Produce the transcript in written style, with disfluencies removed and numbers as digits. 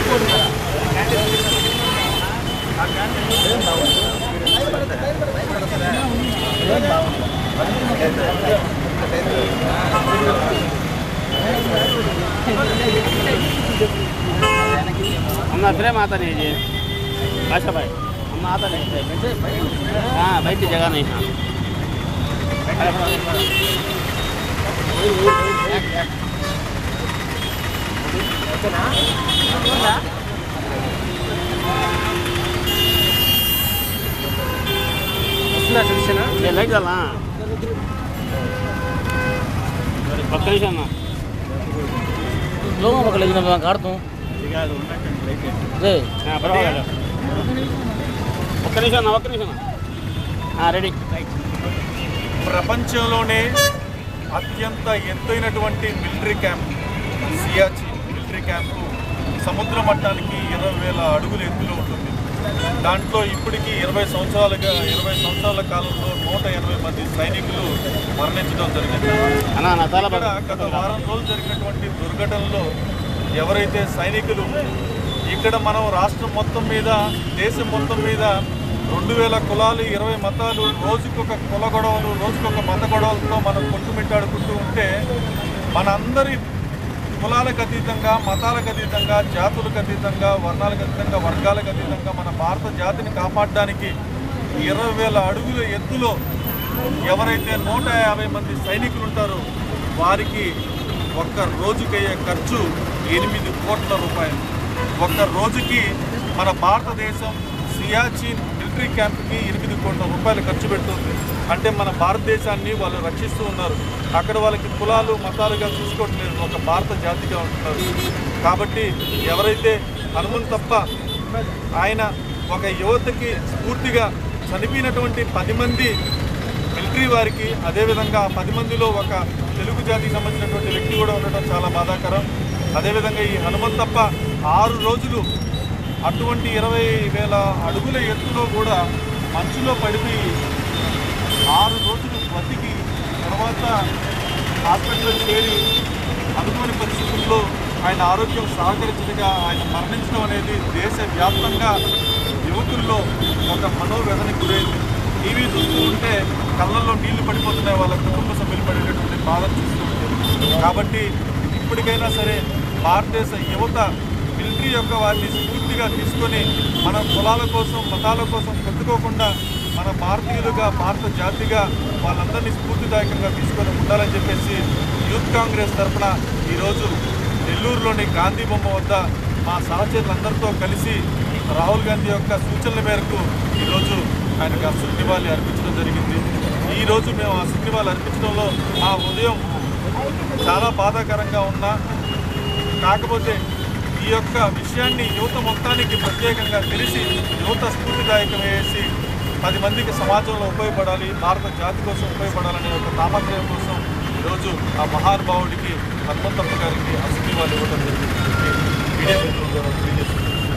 हम फ्रेम आता नहीं जी आशा भाई हम आता नहीं हाँ बैठ जगह नहीं हाँ लाइट डालना पक्का नहीं करना लोगों को लेकिन मैं काट दूँ పర్వాలేదు ఒక్క నిమిషం రెడీ. ప్రపంచంలోనే అత్యంత ఎత్తైనటువంటి military camp Siachen military camp సముద్ర మట్టానికి 20,000 అడుగుల ఎత్తులో ఉంటుంది. దాంట్లో ఇప్పటికీ 20 సంవత్సరాల కాలంలో 180 మంది సైనికులు మరణించడం జరిగింది. గత వారం రోజులు జరిగినటువంటి దుర్ఘటనలో ఎవరైతే సైనికులు ఇక్కడ మనం రాష్ట్రం మొత్తం మీద దేశం మొత్తం మీద 2,000 కులాలు 20 మతాలు రోజుకొక కుల గొడవలు రోజుకొక మత గొడవలతో మనం కొట్టుమిట్టాడుకుంటూ ఉంటే మనందరి కులాలకు అతీతంగా మతాలకు అతీతంగా జాతులకు అతీతంగా వర్ణాలకు అతీతంగా వర్గాలకు అతీతంగా మన భారత జాతిని కాపాడడానికి 20,000 అడుగుల ఎత్తులో ఎవరైతే 150 మంది సైనికులు ఉంటారో వారికి ఒక్క రోజుకయ్యే ఖర్చు 8 కోట్ల రూపాయలు. ఒక్క రోజుకి మన భారతదేశం సియాచిన్ మిలిటరీ క్యాంప్కి 8 కోట్ల రూపాయలు ఖర్చు పెడుతుంది. అంటే మన భారతదేశాన్ని వాళ్ళు రక్షిస్తూ ఉన్నారు. అక్కడ వాళ్ళకి కులాలు మతాలుగా చూసుకోవట్లేదు, ఒక భారత జాతిగా ఉంటున్నారు. కాబట్టి ఎవరైతే హనుమంతప్ప ఆయన ఒక యువతకి స్ఫూర్తిగా చనిపోయినటువంటి 10 మంది మిలిటరీ వారికి అదేవిధంగా 10 మందిలో ఒక తెలుగు జాతికి సంబంధించినటువంటి వ్యక్తి కూడా ఉండటం చాలా బాధాకరం. అదేవిధంగా ఈ హనుమంతప్ప 6 రోజులు అటువంటి 20,000 అడుగుల ఎత్తులో కూడా మంచులో పడిపోయి 6 రోజులు బతికి తర్వాత హాస్పిటల్లో చేరి అనుకోని పరిస్థితుల్లో ఆయన ఆరోగ్యం సహకరించగా ఆయన మరణించడం అనేది దేశవ్యాప్తంగా యువకుల్లో ఒక మనోవేదనకు గురైంది. టీవీ చూస్తూ ఉంటే కళ్ళల్లో నీళ్లు పడిపోతున్నాయి, వాళ్ళ కుటుంబ సభ్యులు పడేటటువంటి బాధ చూస్తూ ఉంటుంది. కాబట్టి ఇప్పటికైనా సరే భారతదేశ యువత మిలిటరీ యొక్క వారిని స్ఫూర్తిగా తీసుకొని మన కులాల కోసం మతాల కోసం కొట్టుకోకుండా మన భారతీయులుగా భారత జాతిగా వాళ్ళందరినీ స్ఫూర్తిదాయకంగా తీసుకొని ఉండాలని చెప్పేసి యూత్ కాంగ్రెస్ తరఫున ఈరోజు నెల్లూరులోని గాంధీ బొమ్మ వద్ద మా సహచరులందరితో కలిసి రాహుల్ గాంధీ యొక్క సూచనల మేరకు ఈరోజు ఆయనకు అశ్రు నివాళి అర్పించడం జరిగింది. ఈరోజు మేము అశ్రు నివాళి అర్పించడంలో మా ఉదయం చాలా బాధాకరంగా ఉన్నా, కాకపోతే ఈ యొక్క విషయాన్ని యువత మొత్తానికి ప్రత్యేకంగా తెలిసి యువత స్ఫూర్తిదాయకం వేసి 10 మందికి సమాజంలో ఉపయోగపడాలి, భారత జాతి కోసం ఉపయోగపడాలనే ఒక తాపత్రయం కోసం ఈరోజు ఆ మహానుభావుడికి హనుమంతప్ప గారికి అశ్రు నివాళి ఇవ్వడం జరిగింది. మీడియా మిత్రుల ద్వారా తెలియజేస్తున్నాను.